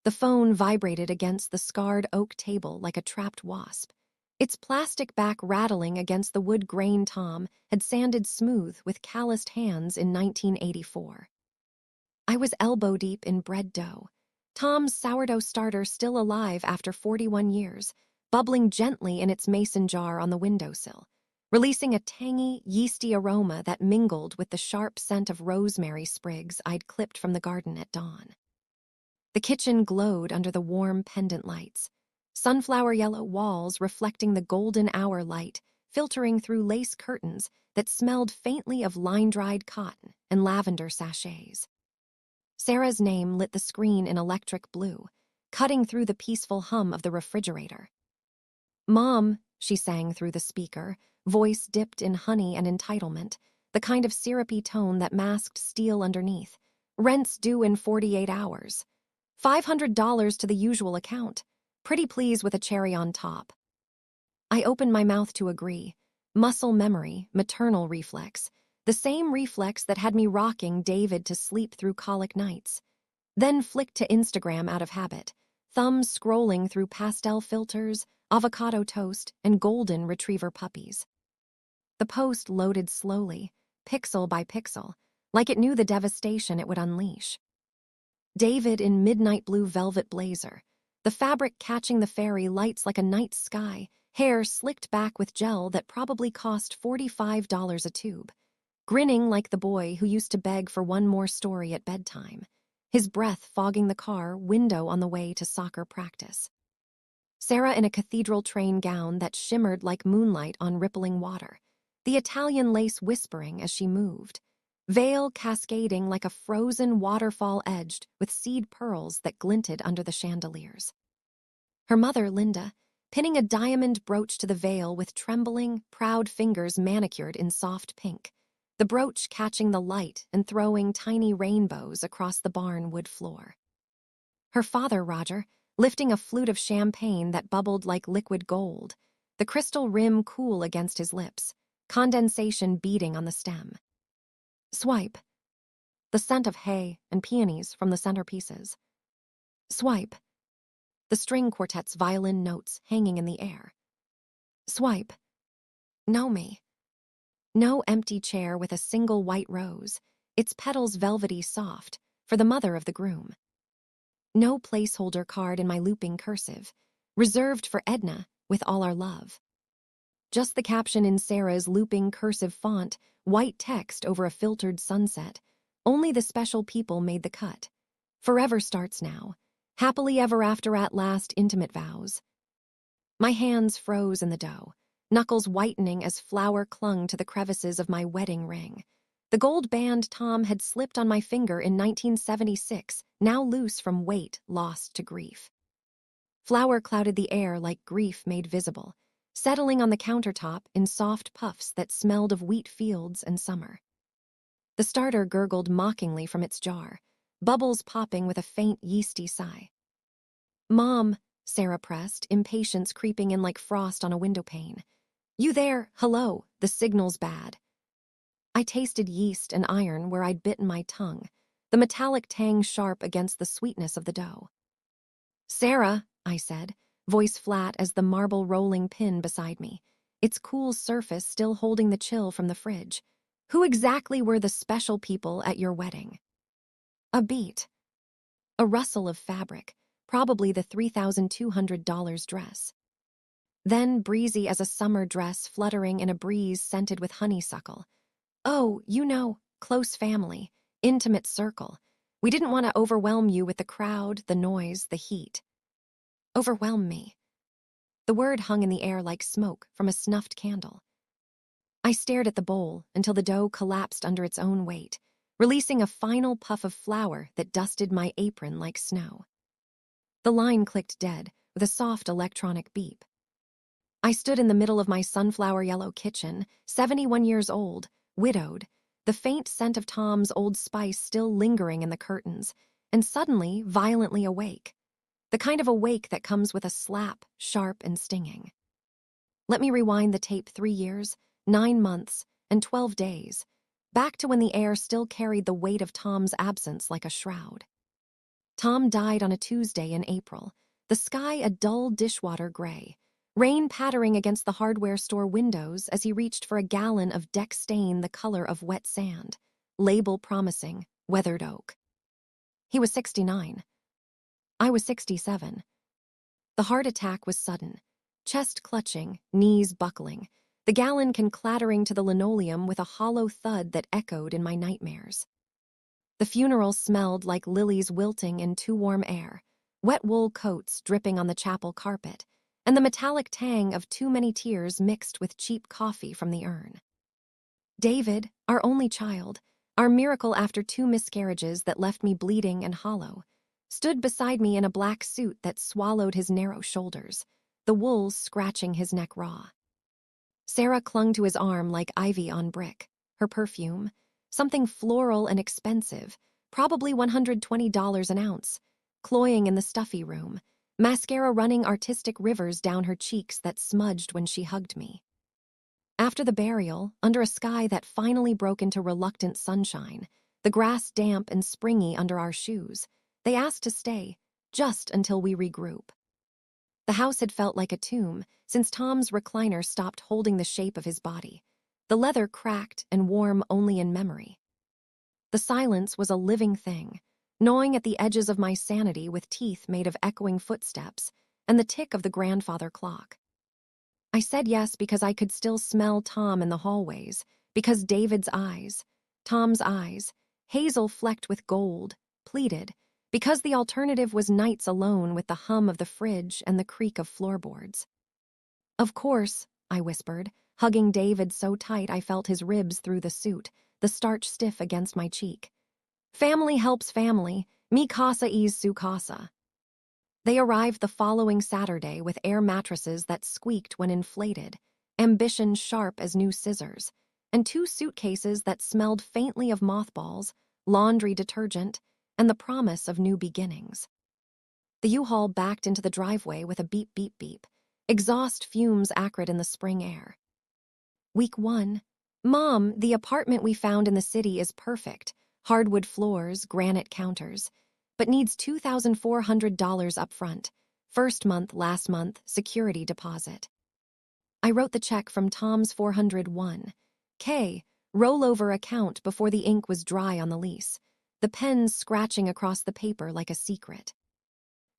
The phone vibrated against the scarred oak table like a trapped wasp. Its plastic back rattling against the wood grain Tom had sanded smooth with calloused hands in 1984. I was elbow-deep in bread dough. Tom's sourdough starter still alive after 41 years, bubbling gently in its mason jar on the windowsill, releasing a tangy, yeasty aroma that mingled with the sharp scent of rosemary sprigs I'd clipped from the garden at dawn. The kitchen glowed under the warm pendant lights, sunflower yellow walls reflecting the golden hour light filtering through lace curtains that smelled faintly of line-dried cotton and lavender sachets. Sarah's name lit the screen in electric blue, cutting through the peaceful hum of the refrigerator. "Mom," she sang through the speaker, voice dipped in honey and entitlement, the kind of syrupy tone that masked steel underneath. "Rent's due in 48 hours. $500 to the usual account. Pretty please with a cherry on top." I opened my mouth to agree. Muscle memory, maternal reflex, the same reflex that had me rocking David to sleep through colic nights. Then flicked to Instagram out of habit, thumbs scrolling through pastel filters, avocado toast, and golden retriever puppies. The post loaded slowly, pixel by pixel, like it knew the devastation it would unleash. David in midnight blue velvet blazer, the fabric catching the fairy lights like a night sky, hair slicked back with gel that probably cost $45 a tube, grinning like the boy who used to beg for one more story at bedtime, his breath fogging the car window on the way to soccer practice. Sarah in a cathedral train gown that shimmered like moonlight on rippling water, the Italian lace whispering as she moved, veil cascading like a frozen waterfall edged with seed pearls that glinted under the chandeliers. Her mother, Linda, pinning a diamond brooch to the veil with trembling, proud fingers manicured in soft pink, the brooch catching the light and throwing tiny rainbows across the barn wood floor. Her father, Roger, lifting a flute of champagne that bubbled like liquid gold, the crystal rim cool against his lips, condensation beating on the stem. Swipe. The scent of hay and peonies from the centerpieces. Swipe. The string quartet's violin notes hanging in the air. Swipe. Know me. No empty chair with a single white rose, its petals velvety soft, for the mother of the groom. No placeholder card in my looping cursive, reserved for Edna with all our love. Just the caption in Sarah's looping cursive font, white text over a filtered sunset. Only the special people made the cut. Forever starts now. Happily ever after at last intimate vows. My hands froze in the dough, knuckles whitening as flour clung to the crevices of my wedding ring. The gold band Tom had slipped on my finger in 1976, now loose from weight lost to grief. Flour clouded the air like grief made visible, settling on the countertop in soft puffs that smelled of wheat fields and summer. The starter gurgled mockingly from its jar, bubbles popping with a faint yeasty sigh. "Mom," Sarah pressed, impatience creeping in like frost on a windowpane. "You there? Hello, the signal's bad." I tasted yeast and iron where I'd bitten my tongue, the metallic tang sharp against the sweetness of the dough. "Sarah," I said, voice flat as the marble rolling pin beside me, its cool surface still holding the chill from the fridge. "Who exactly were the special people at your wedding?" A beat. A rustle of fabric, probably the $3,200 dress. Then breezy as a summer dress fluttering in a breeze scented with honeysuckle. "Oh, you know, close family, intimate circle. We didn't want to overwhelm you with the crowd, the noise, the heat." Overwhelm me. The word hung in the air like smoke from a snuffed candle. I stared at the bowl until the dough collapsed under its own weight, releasing a final puff of flour that dusted my apron like snow. The line clicked dead with a soft electronic beep. I stood in the middle of my sunflower yellow kitchen, 71 years old, widowed, the faint scent of Tom's Old Spice still lingering in the curtains, and suddenly violently awake. The kind of awake that comes with a slap, sharp and stinging. Let me rewind the tape 3 years, 9 months, and 12 days, back to when the air still carried the weight of Tom's absence like a shroud. Tom died on a Tuesday in April, the sky a dull dishwater gray, rain pattering against the hardware store windows as he reached for a gallon of deck stain the color of wet sand, label promising, weathered oak. He was 69. I was 67. The heart attack was sudden, chest clutching, knees buckling, the gallon can clattering to the linoleum with a hollow thud that echoed in my nightmares. The funeral smelled like lilies wilting in too warm air, wet wool coats dripping on the chapel carpet, and the metallic tang of too many tears mixed with cheap coffee from the urn. David, our only child, our miracle after 2 miscarriages that left me bleeding and hollow, stood beside me in a black suit that swallowed his narrow shoulders, the wool scratching his neck raw. Sarah clung to his arm like ivy on brick, her perfume, something floral and expensive, probably $120 an ounce, cloying in the stuffy room, mascara running artistic rivers down her cheeks that smudged when she hugged me. After the burial, under a sky that finally broke into reluctant sunshine, the grass damp and springy under our shoes, they asked to stay, just until we regroup. The house had felt like a tomb since Tom's recliner stopped holding the shape of his body, the leather cracked and warm only in memory. The silence was a living thing, gnawing at the edges of my sanity with teeth made of echoing footsteps and the tick of the grandfather clock. I said yes because I could still smell Tom in the hallways, because David's eyes, Tom's eyes, hazel flecked with gold, pleaded, because the alternative was nights alone with the hum of the fridge and the creak of floorboards. Of course, I whispered, hugging David so tight I felt his ribs through the suit, the starch stiff against my cheek. Family helps family, mi casa es su casa. They arrived the following Saturday with air mattresses that squeaked when inflated, ambition sharp as new scissors, and 2 suitcases that smelled faintly of mothballs, laundry detergent, and the promise of new beginnings. The U-Haul backed into the driveway with a beep beep beep, exhaust fumes acrid in the spring air. Week 1. Mom, the apartment we found in the city is perfect, hardwood floors, granite counters, but needs $2,400 up front, first month, last month, security deposit. I wrote the check from Tom's 401k rollover account before the ink was dry on the lease, the pen scratching across the paper like a secret.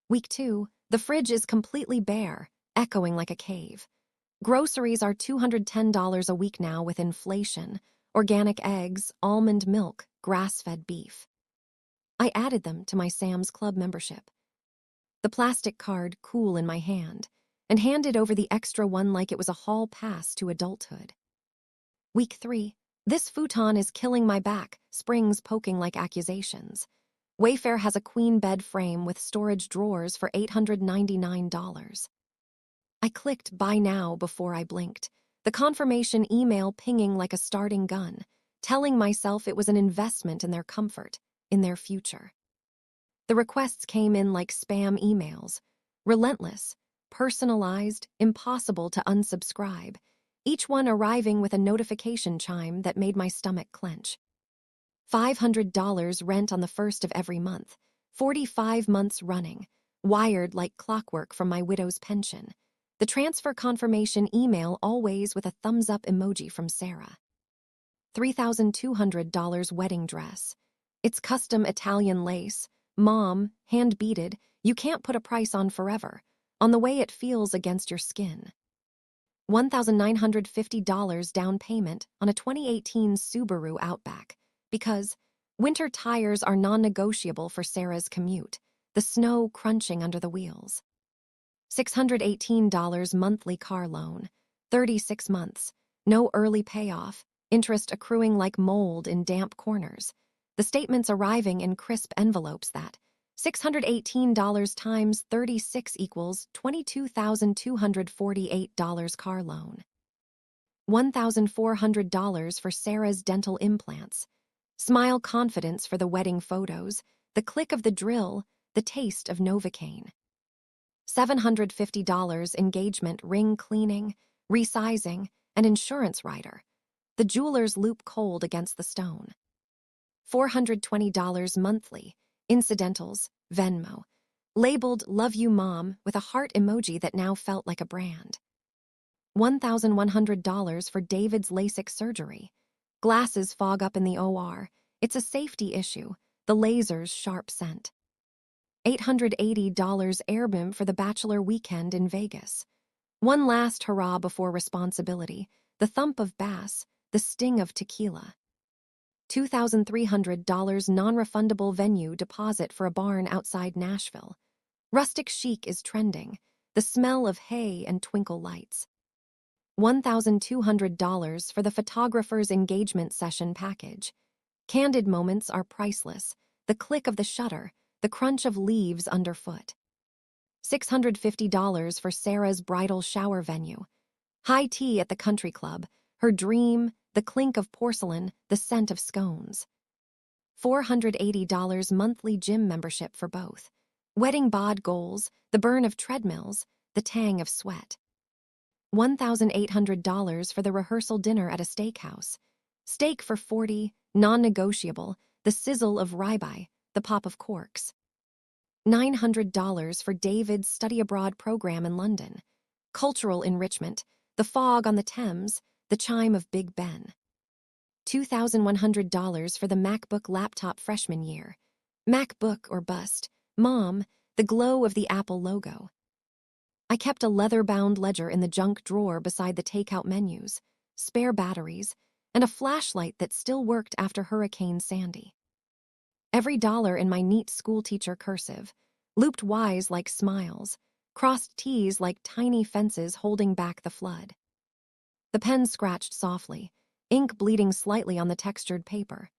Week 2, the fridge is completely bare, echoing like a cave. Groceries are $210 a week now with inflation, organic eggs, almond milk, grass-fed beef. I added them to my Sam's Club membership. The plastic card cool in my hand, and handed over the extra one like it was a hall pass to adulthood. Week 3, this futon is killing my back, springs poking like accusations. Wayfair has a queen bed frame with storage drawers for $899. I clicked buy now before I blinked, the confirmation email pinging like a starting gun, telling myself it was an investment in their comfort, in their future. The requests came in like spam emails, relentless, personalized, impossible to unsubscribe, each one arriving with a notification chime that made my stomach clench. $500 rent on the first of every month, 45 months running, wired like clockwork from my widow's pension. The transfer confirmation email always with a thumbs-up emoji from Sarah. $3,200 wedding dress. It's custom Italian lace. Mom, hand-beaded, you can't put a price on forever, on the way it feels against your skin. $1,950 down payment on a 2018 Subaru Outback, because winter tires are non-negotiable for Sarah's commute, the snow crunching under the wheels. $618 monthly car loan, 36 months, no early payoff, interest accruing like mold in damp corners. The statements arriving in crisp envelopes that $618 times 36 equals $22,248 car loan. $1,400 for Sarah's dental implants. Smile confidence for the wedding photos, the click of the drill, the taste of Novocaine. $750 engagement ring cleaning, resizing, and insurance rider. The jeweler's loop cold against the stone. $420 monthly, incidentals, Venmo, labeled "Love You Mom" with a heart emoji that now felt like a brand. $1,100 for David's LASIK surgery. Glasses fog up in the OR. It's a safety issue, the laser's sharp scent. $880 airbim for the bachelor weekend in Vegas. One last hurrah before responsibility, the thump of bass, the sting of tequila. $2,300 non-refundable venue deposit for a barn outside Nashville. Rustic chic is trending, the smell of hay and twinkle lights. $1,200 for the photographer's engagement session package. Candid moments are priceless, the click of the shutter, the crunch of leaves underfoot. $650 for Sarah's bridal shower venue. High tea at the country club, her dream, the clink of porcelain, the scent of scones. $480 monthly gym membership for both. Wedding bod goals, the burn of treadmills, the tang of sweat. $1,800 for the rehearsal dinner at a steakhouse. Steak for 40, non-negotiable, the sizzle of ribeye, the pop of corks. $900 for David's study abroad program in London. Cultural enrichment, the fog on the Thames, the chime of Big Ben. $2,100 for the MacBook laptop freshman year. MacBook or bust. Mom, the glow of the Apple logo. I kept a leather-bound ledger in the junk drawer beside the takeout menus, spare batteries, and a flashlight that still worked after Hurricane Sandy. Every dollar in my neat schoolteacher cursive, looped Y's like smiles, crossed T's like tiny fences holding back the flood. The pen scratched softly, ink bleeding slightly on the textured paper.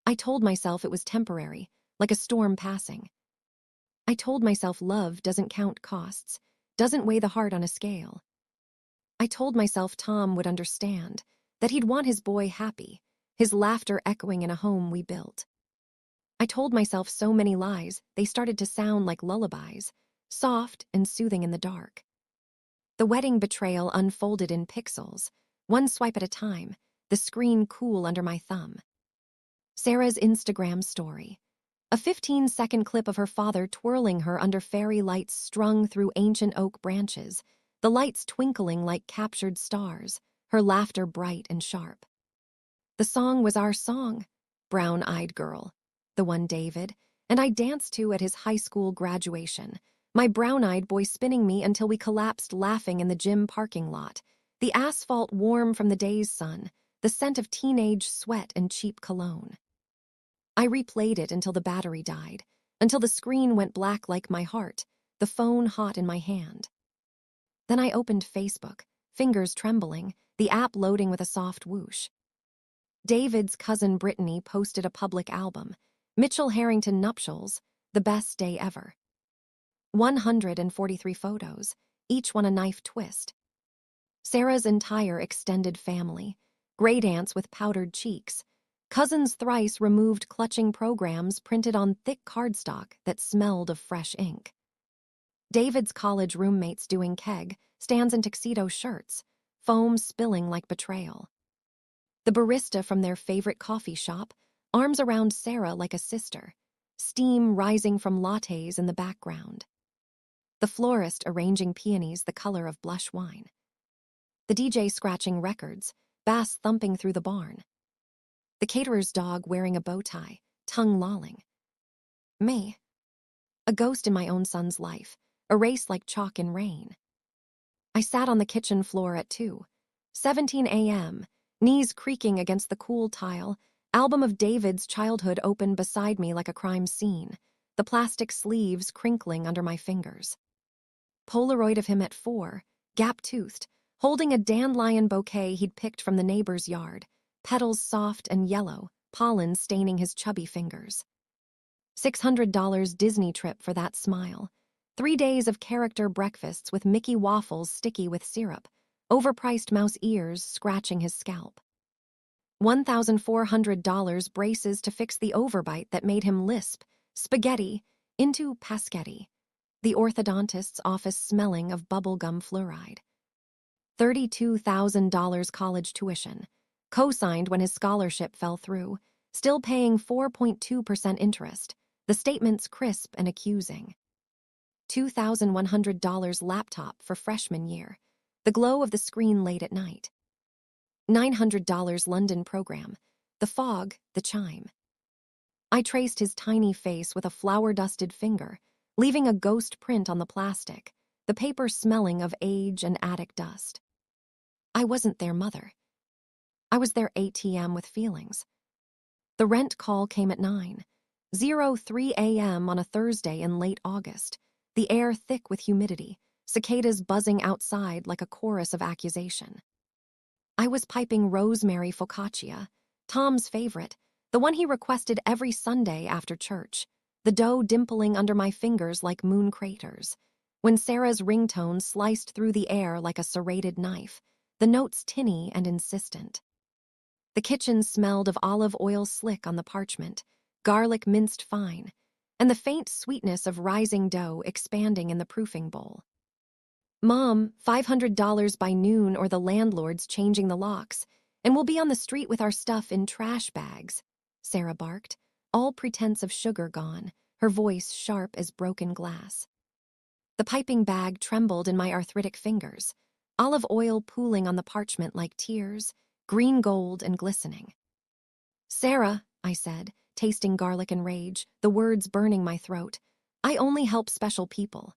I told myself it was temporary, like a storm passing. I told myself love doesn't count costs, doesn't weigh the heart on a scale. I told myself Tom would understand, that he'd want his boy happy, his laughter echoing in a home we built. I told myself so many lies, they started to sound like lullabies, soft and soothing in the dark. The wedding betrayal unfolded in pixels, one swipe at a time, the screen cool under my thumb. Sarah's Instagram story. A 15-second clip of her father twirling her under fairy lights strung through ancient oak branches, the lights twinkling like captured stars, her laughter bright and sharp. The song was our song, Brown-Eyed Girl, the one David, and I danced to at his high school graduation, my brown-eyed boy spinning me until we collapsed laughing in the gym parking lot, the asphalt warm from the day's sun, the scent of teenage sweat and cheap cologne. I replayed it until the battery died, until the screen went black like my heart, the phone hot in my hand. Then I opened Facebook, fingers trembling, the app loading with a soft whoosh. David's cousin Brittany posted a public album, Mitchell Harrington Nuptials, the best day ever. 143 photos, each one a knife twist. Sarah's entire extended family, great aunts with powdered cheeks, cousins thrice removed clutching programs printed on thick cardstock that smelled of fresh ink. David's college roommates doing keg, stands in tuxedo shirts, foam spilling like betrayal. The barista from their favorite coffee shop, arms around Sarah like a sister, steam rising from lattes in the background. The florist arranging peonies the color of blush wine. The DJ scratching records, bass thumping through the barn. The caterer's dog wearing a bow tie, tongue lolling. Me. A ghost in my own son's life, erased like chalk in rain. I sat on the kitchen floor at 2:17 a.m., knees creaking against the cool tile, album of David's childhood open beside me like a crime scene, the plastic sleeves crinkling under my fingers. Polaroid of him at 4, gap-toothed, holding a dandelion bouquet he'd picked from the neighbor's yard, petals soft and yellow, pollen staining his chubby fingers. $600 Disney trip for that smile. 3 days of character breakfasts with Mickey waffles sticky with syrup, overpriced mouse ears scratching his scalp. $1,400 braces to fix the overbite that made him lisp, spaghetti, into paschetti. The orthodontist's office smelling of bubblegum fluoride. $32,000 college tuition, co-signed when his scholarship fell through, still paying 4.2% interest, The statements crisp and accusing. $2,100 laptop for freshman year. The glow of the screen late at night. $900 London program. The fog, the chime. I traced his tiny face with a flour-dusted finger, leaving a ghost print on the plastic, the paper smelling of age and attic dust. I wasn't their mother. I was their ATM with feelings. The rent call came at 9:03 a.m. on a Thursday in late August, the air thick with humidity, cicadas buzzing outside like a chorus of accusation. I was piping rosemary focaccia, Tom's favorite, the one he requested every Sunday after church, the dough dimpling under my fingers like moon craters, when Sarah's ringtone sliced through the air like a serrated knife, the notes tinny and insistent. The kitchen smelled of olive oil slick on the parchment, garlic minced fine, and the faint sweetness of rising dough expanding in the proofing bowl. "Mom, $500 by noon or the landlord's changing the locks, and we'll be on the street with our stuff in trash bags," Sarah barked, all pretense of sugar gone, her voice sharp as broken glass. The piping bag trembled in my arthritic fingers, olive oil pooling on the parchment like tears, green gold and glistening. "Sarah," I said, tasting garlic and rage, the words burning my throat, "I only help special people."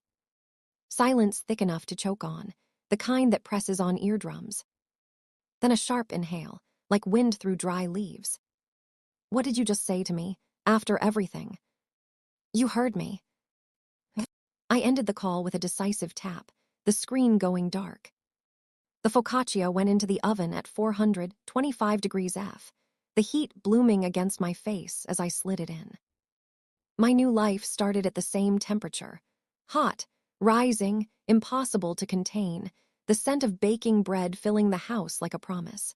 Silence thick enough to choke on, the kind that presses on eardrums. Then a sharp inhale, like wind through dry leaves. "What did you just say to me, after everything?" "You heard me." I ended the call with a decisive tap, the screen going dark. The focaccia went into the oven at 425 degrees F, the heat blooming against my face as I slid it in. My new life started at the same temperature, hot, rising, impossible to contain, the scent of baking bread filling the house like a promise.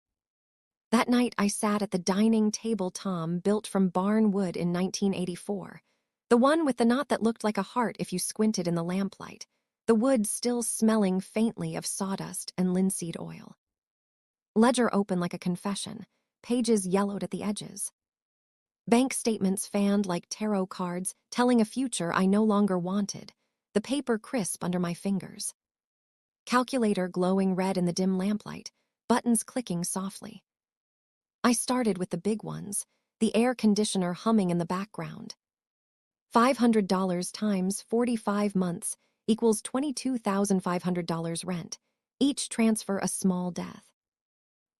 That night I sat at the dining table Tom built from barn wood in 1984, the one with the knot that looked like a heart if you squinted in the lamplight, the wood still smelling faintly of sawdust and linseed oil. Ledger open like a confession, pages yellowed at the edges. Bank statements fanned like tarot cards, telling a future I no longer wanted, the paper crisp under my fingers. Calculator glowing red in the dim lamplight, buttons clicking softly. I started with the big ones, the air conditioner humming in the background. $500 times 45 months equals $22,500 rent, each transfer a small death.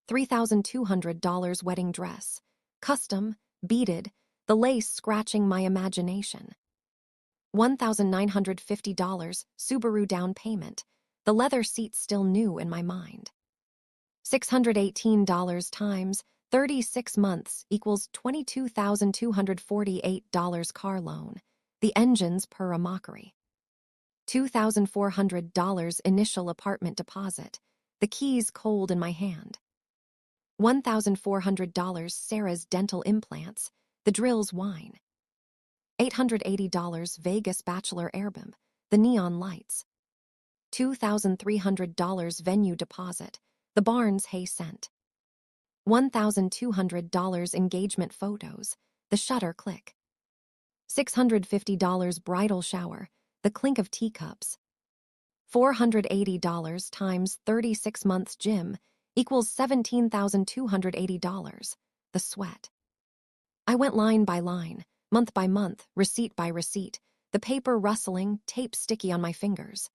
$3,200 wedding dress, custom, beaded, the lace scratching my imagination. $1,950 Subaru down payment, the leather seat still new in my mind. $618 times 36 months equals $22,248 car loan, the engines per a mockery. $2,400 initial apartment deposit, the keys cold in my hand. $1,400 Sarah's dental implants, the drills whine. $880 Vegas bachelor airbomb, the neon lights. $2,300 venue deposit, the Barnes hay scent. $1,200 engagement photos, the shutter click. $650 bridal shower, the clink of teacups. $480 times 36 months gym equals $17,280, the sweat. I went line by line, month by month, receipt by receipt, the paper rustling, tape sticky on my fingers.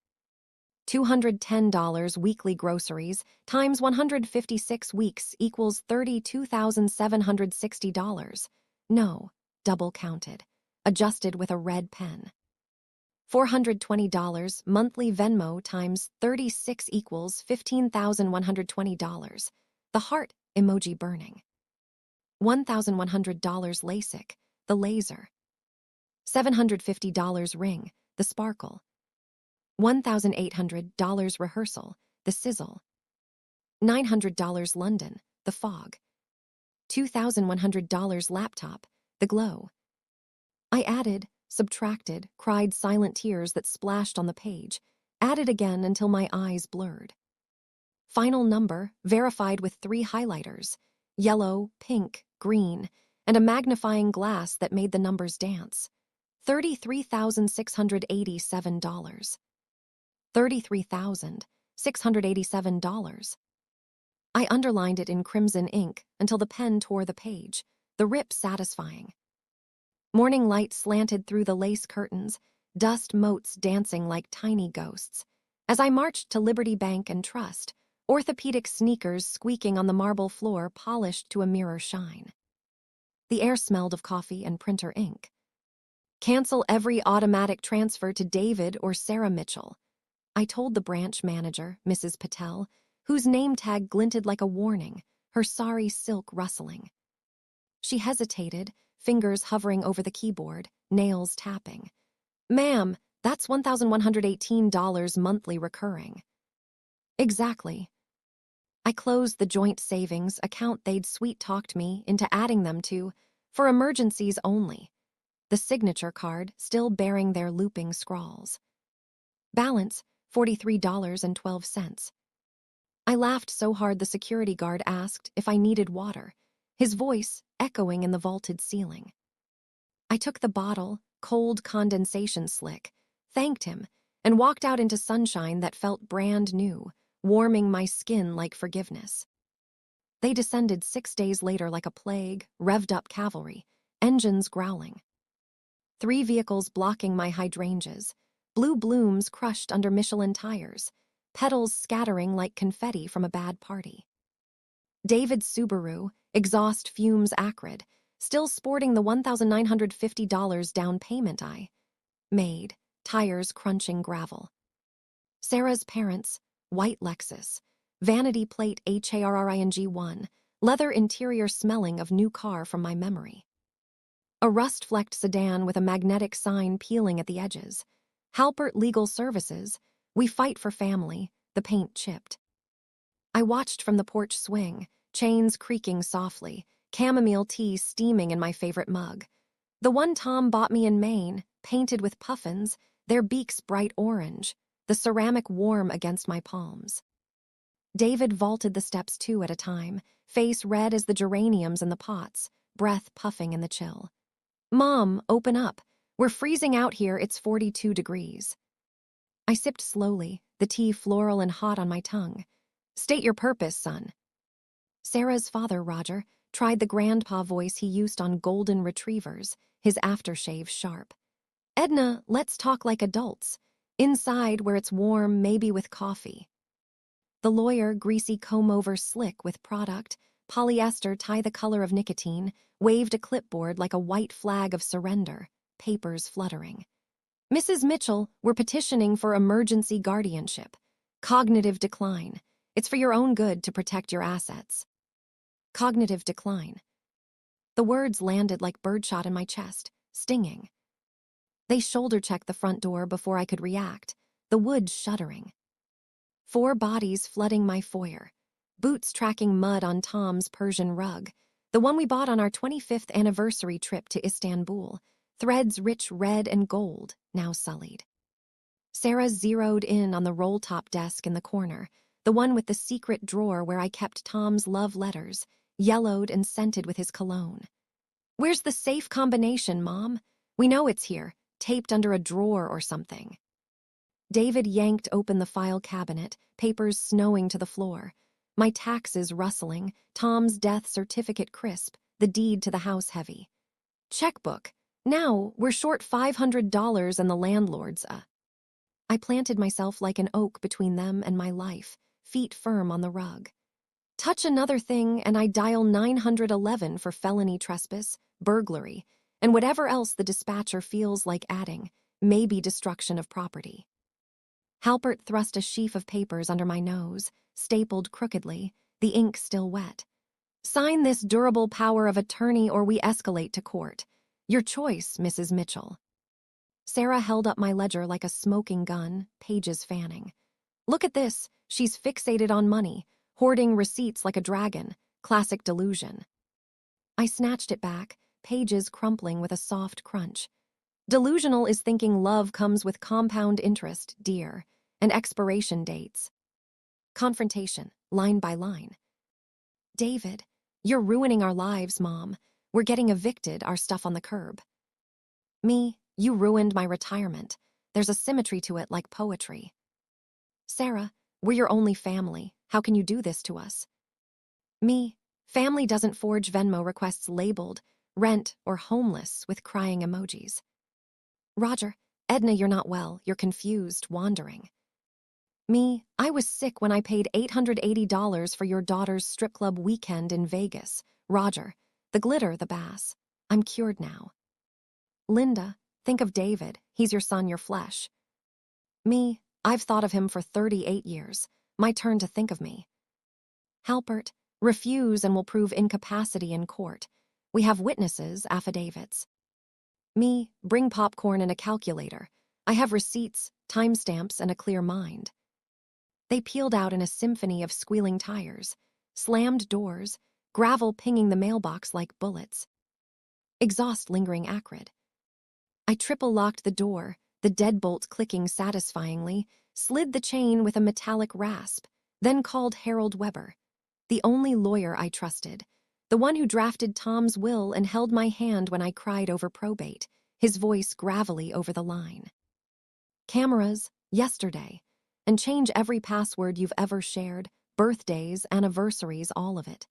$210 weekly groceries times 156 weeks equals $32,760. No, double counted, adjusted with a red pen. $420 monthly Venmo times 36 equals $15,120. The heart emoji burning. $1,100 LASIK, the laser. $750 ring, the sparkle. $1,800 rehearsal, the sizzle. $900 London, the fog. $2,100 laptop, the glow. I added, subtracted, cried silent tears that splashed on the page, added again until my eyes blurred. Final number, verified with 3 highlighters, yellow, pink, green, and a magnifying glass that made the numbers dance. $33,687. $33,687. I underlined it in crimson ink until the pen tore the page, the rip satisfying. Morning light slanted through the lace curtains, dust motes dancing like tiny ghosts. As I marched to Liberty Bank and Trust, orthopedic sneakers squeaking on the marble floor polished to a mirror shine. The air smelled of coffee and printer ink. Cancel every automatic transfer to David or Sarah Mitchell. I told the branch manager, Mrs. Patel, whose name tag glinted like a warning, her sari silk rustling. She hesitated, fingers hovering over the keyboard, nails tapping. Ma'am, that's $1,118 monthly recurring. Exactly. I closed the joint savings account they'd sweet-talked me into adding them to, for emergencies only, the signature card still bearing their looping scrawls. Balance, $43.12. I laughed so hard the security guard asked if I needed water, his voice echoing in the vaulted ceiling. I took the bottle, cold condensation slick, thanked him, and walked out into sunshine that felt brand new, warming my skin like forgiveness. They descended 6 days later like a plague, revved-up cavalry, engines growling. 3 vehicles blocking my hydrangeas, blue blooms crushed under Michelin tires, petals scattering like confetti from a bad party. David's Subaru, exhaust fumes acrid, still sporting the $1,950 down payment I made, tires crunching gravel. Sarah's parents, white Lexus, vanity plate HARRING1, leather interior smelling of new car from my memory. A rust-flecked sedan with a magnetic sign peeling at the edges. Halpert Legal Services, we fight for family, the paint chipped. I watched from the porch swing, chains creaking softly, chamomile tea steaming in my favorite mug. The one Tom bought me in Maine, painted with puffins, their beaks bright orange, the ceramic warm against my palms. David vaulted the steps 2 at a time, face red as the geraniums in the pots, breath puffing in the chill. Mom, open up. We're freezing out here, it's 42 degrees. I sipped slowly, the tea floral and hot on my tongue. State your purpose, son. Sarah's father, Roger, tried the grandpa voice he used on golden retrievers, his aftershave sharp. Edna, let's talk like adults. Inside where it's warm, maybe with coffee. The lawyer, greasy comb-over slick with product, polyester tie the color of nicotine, waved a clipboard like a white flag of surrender, papers fluttering. Mrs. Mitchell, we're petitioning for emergency guardianship. Cognitive decline. It's for your own good to protect your assets. Cognitive decline. The words landed like birdshot in my chest, stinging. They shoulder-checked the front door before I could react, the wood shuddering. 4 bodies flooding my foyer, boots tracking mud on Tom's Persian rug, the one we bought on our 25th anniversary trip to Istanbul, threads rich red and gold, now sullied. Sarah zeroed in on the roll-top desk in the corner, the one with the secret drawer where I kept Tom's love letters, yellowed and scented with his cologne. Where's the safe combination, Mom? We know it's here, taped under a drawer or something. David yanked open the file cabinet, papers snowing to the floor. My taxes rustling, Tom's death certificate crisp, the deed to the house heavy. Checkbook. Now, we're short $500 and the landlord's I planted myself like an oak between them and my life, feet firm on the rug. Touch another thing and I dial 911 for felony trespass, burglary, and whatever else the dispatcher feels like adding, maybe destruction of property. Halpert thrust a sheaf of papers under my nose, stapled crookedly, the ink still wet. Sign this durable power of attorney or we escalate to court. Your choice, Mrs. Mitchell. Sarah held up my ledger like a smoking gun, pages fanning. Look at this, she's fixated on money, hoarding receipts like a dragon, classic delusion. I snatched it back, pages crumpling with a soft crunch. Delusional is thinking love comes with compound interest, dear, and expiration dates. Confrontation, line by line. David, you're ruining our lives, Mom. We're getting evicted, our stuff on the curb. Me, You ruined my retirement. There's a symmetry to it like poetry. Sarah, we're your only family. How can you do this to us? Me, family doesn't forge Venmo requests labeled rent or homeless with crying emojis. Roger, Edna, you're not well. You're confused, wandering. Me, I was sick when I paid $880 for your daughter's strip club weekend in Vegas. Roger, the glitter, the bass. I'm cured now. Linda, think of David. He's your son, your flesh. Me, I've thought of him for 38 years. My turn to think of me. Halpert, refuse and will prove incapacity in court. We have witnesses, affidavits. Me, bring popcorn and a calculator. I have receipts, timestamps, and a clear mind. They peeled out in a symphony of squealing tires, slammed doors, gravel pinging the mailbox like bullets. Exhaust lingering acrid. I triple-locked the door, the deadbolt clicking satisfyingly, slid the chain with a metallic rasp, then called Harold Weber, the only lawyer I trusted, the one who drafted Tom's will and held my hand when I cried over probate, his voice gravelly over the line. Cameras, yesterday, and change every password you've ever shared, birthdays, anniversaries, all of it.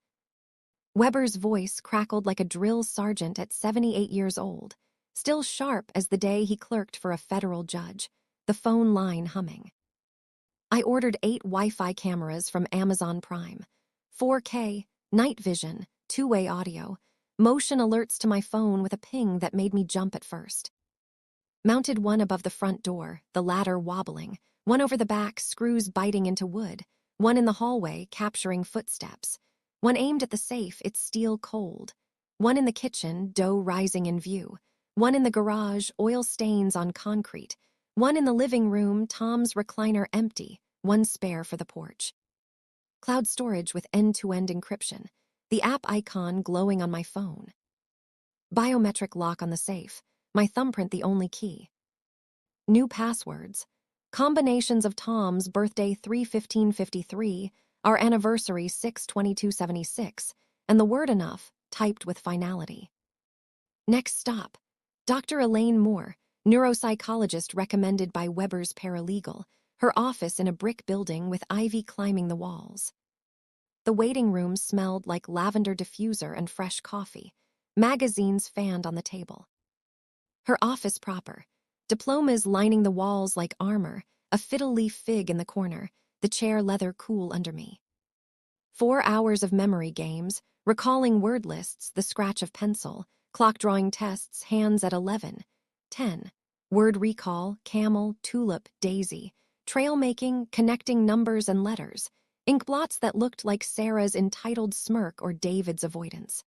Weber's voice crackled like a drill sergeant at 78 years old, still sharp as the day he clerked for a federal judge, the phone line humming. I ordered 8 Wi-Fi cameras from Amazon Prime, 4K, night vision, two-way audio, motion alerts to my phone with a ping that made me jump at first. Mounted one above the front door, the ladder wobbling, one over the back, screws biting into wood, one in the hallway, capturing footsteps, one aimed at the safe, its steel cold, one in the kitchen, dough rising in view, one in the garage, oil stains on concrete, one in the living room, Tom's recliner empty, one spare for the porch. Cloud storage with end-to-end encryption, the app icon glowing on my phone. Biometric lock on the safe, my thumbprint the only key. New passwords, combinations of Tom's birthday 3/15/53, our anniversary 6/22/76, and the word enough, typed with finality. Next stop, Dr. Elaine Moore, neuropsychologist recommended by Weber's paralegal, her office in a brick building with ivy climbing the walls. The waiting room smelled like lavender diffuser and fresh coffee, magazines fanned on the table. Her office proper, diplomas lining the walls like armor, a fiddle-leaf fig in the corner, the chair leather cool under me. 4 hours of memory games, recalling word lists, the scratch of pencil, clock-drawing tests, hands at 11, 10, word recall, camel, tulip, daisy, trail-making, connecting numbers and letters, inkblots that looked like Sarah's entitled smirk or David's avoidance.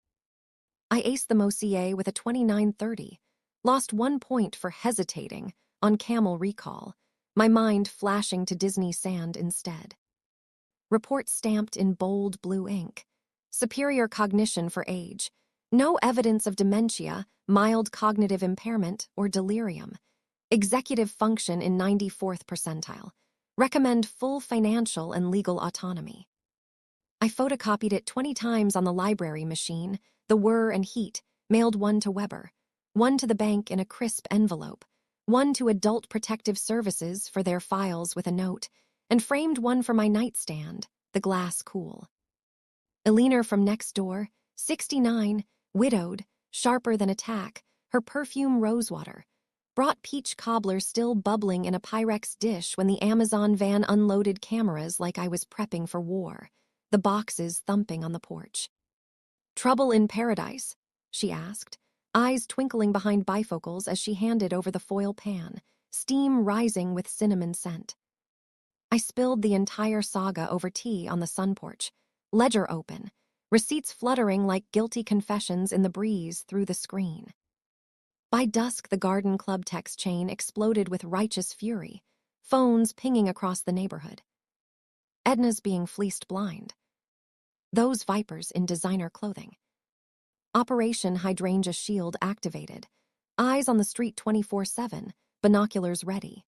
I aced the MOCA with a 2930, lost 1 point for hesitating on camel recall, my mind flashing to Disney sand instead. Report stamped in bold blue ink. Superior cognition for age. No evidence of dementia, mild cognitive impairment, or delirium. Executive function in 94th percentile. Recommend full financial and legal autonomy. I photocopied it 20 times on the library machine, the whir and heat, mailed one to Weber, one to the bank in a crisp envelope, one to Adult Protective Services for their files with a note, and framed one for my nightstand, the glass cool. Eleanor from next door, 69, widowed, sharper than a tack, her perfume rosewater, brought peach cobbler still bubbling in a Pyrex dish when the Amazon van unloaded cameras like I was prepping for war, the boxes thumping on the porch. "Trouble in paradise?" she asked, eyes twinkling behind bifocals as she handed over the foil pan, steam rising with cinnamon scent. I spilled the entire saga over tea on the sun porch, ledger open, receipts fluttering like guilty confessions in the breeze through the screen. By dusk, the garden club text chain exploded with righteous fury, phones pinging across the neighborhood. Edna's being fleeced blind. Those vipers in designer clothing. Operation Hydrangea Shield activated. Eyes on the street 24/7, binoculars ready.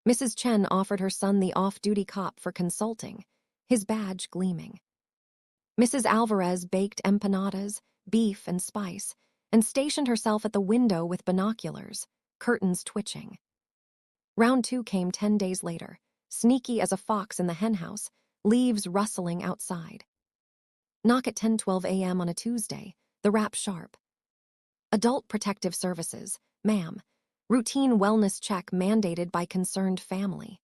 Mrs. Chen offered her son the off-duty cop for consulting, his badge gleaming. Mrs. Alvarez baked empanadas, beef and spice, and stationed herself at the window with binoculars, curtains twitching. Round 2 came 10 days later, sneaky as a fox in the henhouse, leaves rustling outside. Knock at 10:12 a.m. on a Tuesday, the rap sharp. Adult Protective Services, ma'am. Routine wellness check mandated by concerned family.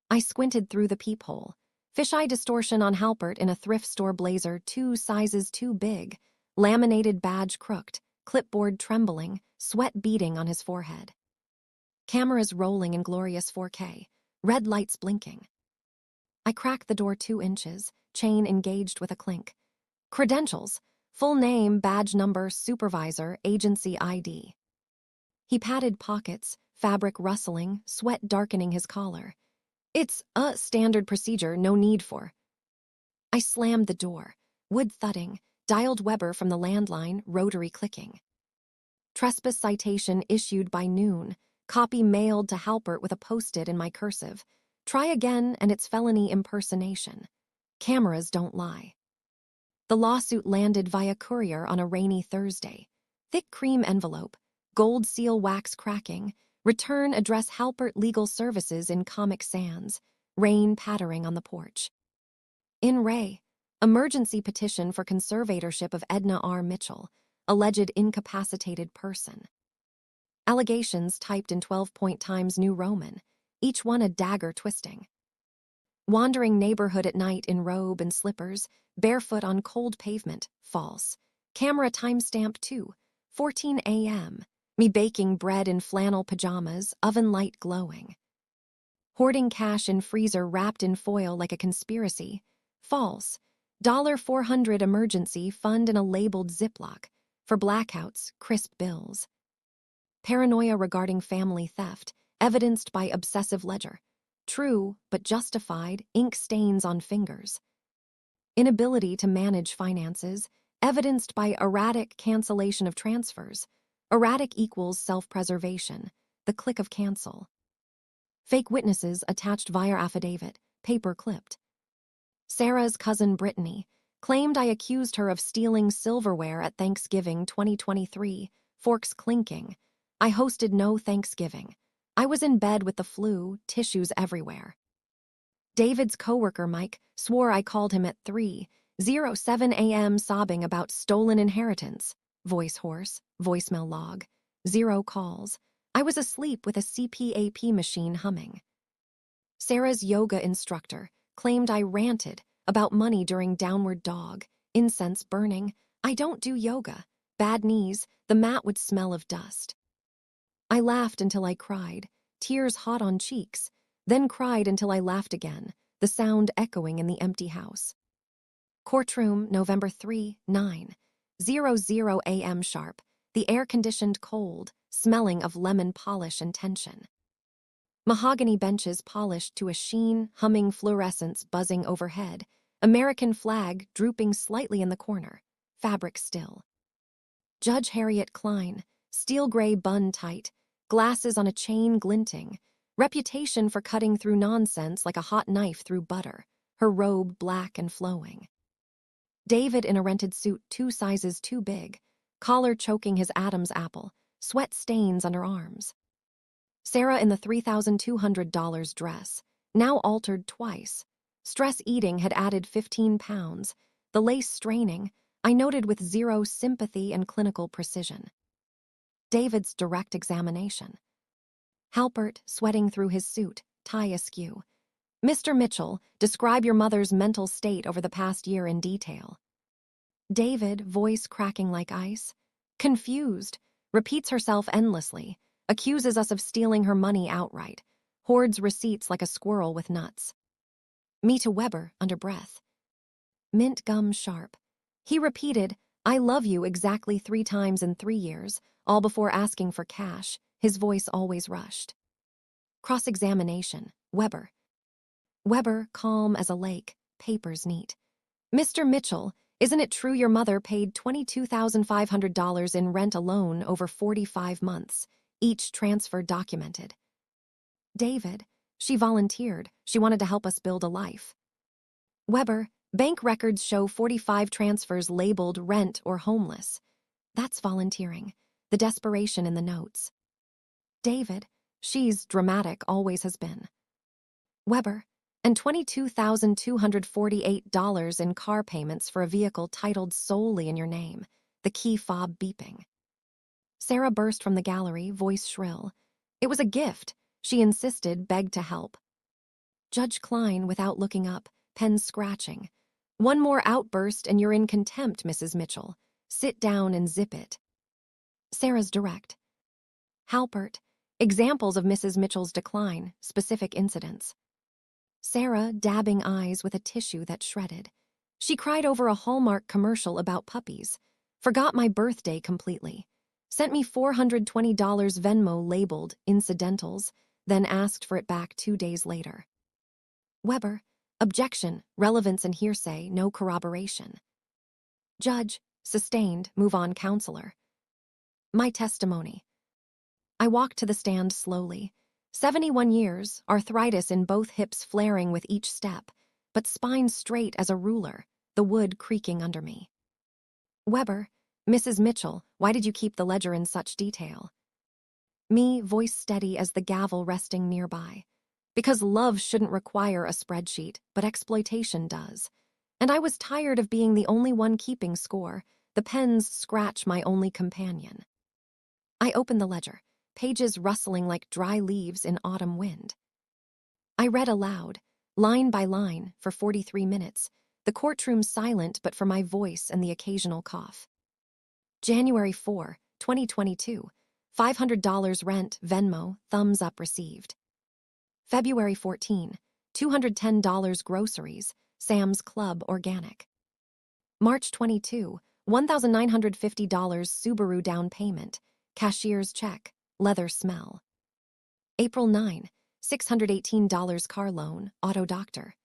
I squinted through the peephole. Fisheye distortion on Halpert in a thrift store blazer 2 sizes too big, laminated badge crooked, clipboard trembling, sweat beading on his forehead. Cameras rolling in glorious 4K, red lights blinking. I cracked the door 2 inches, chain engaged with a clink. Credentials, full name, badge number, supervisor, agency ID. He patted pockets, fabric rustling, sweat darkening his collar. It's a standard procedure, no need for. I slammed the door, wood thudding, dialed Weber from the landline, rotary clicking. Trespass citation issued by noon, copy mailed to Halpert with a post-it in my cursive. Try again and it's felony impersonation. Cameras don't lie. The lawsuit landed via courier on a rainy Thursday. Thick cream envelope, gold seal wax cracking, return address Halpert Legal Services in Comic Sans, rain pattering on the porch. In Ray, emergency petition for conservatorship of Edna R. Mitchell, alleged incapacitated person. Allegations typed in 12-point Times New Roman, each one a dagger twisting. Wandering neighborhood at night in robe and slippers, barefoot on cold pavement, false. Camera timestamp 2:14 a.m. Me baking bread in flannel pajamas, oven light glowing. Hoarding cash in freezer wrapped in foil like a conspiracy, false. $400 emergency fund in a labeled Ziploc, for blackouts, crisp bills. Paranoia regarding family theft, evidenced by obsessive ledger. True, but justified, ink stains on fingers. Inability to manage finances, evidenced by erratic cancellation of transfers. Erratic equals self-preservation, the click of cancel. Fake witnesses attached via affidavit, paper clipped. Sarah's cousin Brittany claimed I accused her of stealing silverware at Thanksgiving 2023, forks clinking. I hosted no Thanksgiving. I was in bed with the flu, tissues everywhere. David's coworker Mike swore I called him at 3:07 a.m. sobbing about stolen inheritance. Voice hoarse, voicemail log, 0 calls. I was asleep with a CPAP machine humming. Sarah's yoga instructor claimed I ranted about money during downward dog, incense burning. I don't do yoga. Bad knees, the mat would smell of dust. I laughed until I cried, tears hot on cheeks, then cried until I laughed again, the sound echoing in the empty house. Courtroom, November 3, 9:00 a.m. sharp, the air-conditioned cold, smelling of lemon polish and tension. Mahogany benches polished to a sheen, humming fluorescence buzzing overhead, American flag drooping slightly in the corner, fabric still. Judge Harriet Klein, steel gray bun tight, glasses on a chain glinting, reputation for cutting through nonsense like a hot knife through butter, her robe black and flowing. David in a rented suit 2 sizes too big, collar choking his Adam's apple, sweat stains under arms. Sarah in the $3,200 dress, now altered twice. Stress eating had added 15 pounds, the lace straining, I noted with 0 sympathy and clinical precision. David's direct examination. Halpert sweating through his suit, tie askew. Mr. Mitchell, describe your mother's mental state over the past year in detail. David, voice cracking like ice. Confused, repeats herself endlessly, accuses us of stealing her money outright, hoards receipts like a squirrel with nuts. Me to Weber, under breath. Mint gum sharp. He repeated, I love you exactly 3 times in 3 years, all before asking for cash, his voice always rushed. Cross-examination, Weber. Weber, calm as a lake, papers neat. Mr. Mitchell, isn't it true your mother paid $22,500 in rent alone over 45 months, each transfer documented? David, she volunteered, she wanted to help us build a life. Weber, bank records show 45 transfers labeled rent or homeless. That's volunteering, the desperation in the notes. David, she's dramatic, always has been. Weber, and $22,248 in car payments for a vehicle titled solely in your name, the key fob beeping. Sarah burst from the gallery, voice shrill. It was a gift. She insisted, begged to help. Judge Klein, without looking up, pen scratching. One more outburst and you're in contempt, Mrs. Mitchell. Sit down and zip it. Sarah's direct. Halpert, examples of Mrs. Mitchell's decline, specific incidents. Sarah, dabbing eyes with a tissue that shredded. She cried over a Hallmark commercial about puppies. Forgot my birthday completely. Sent me $420 Venmo labeled incidentals, then asked for it back 2 days later. Weber, objection, relevance and hearsay, no corroboration. Judge, sustained, move on, counselor. My testimony. I walked to the stand slowly. 71 years, arthritis in both hips flaring with each step, but spine straight as a ruler, the wood creaking under me. Weber, Mrs. Mitchell, why did you keep the ledger in such detail? Me, voice steady as the gavel resting nearby. Because love shouldn't require a spreadsheet, but exploitation does. And I was tired of being the only one keeping score, the pen's scratch my only companion. I opened the ledger, pages rustling like dry leaves in autumn wind. I read aloud, line by line, for 43 minutes, the courtroom silent but for my voice and the occasional cough. January 4, 2022, $500 rent, Venmo, thumbs up received. February 14, $210 groceries, Sam's Club Organic. March 22, $1,950 Subaru down payment, cashier's check, leather smell. April 9, $618 car loan, auto doctor.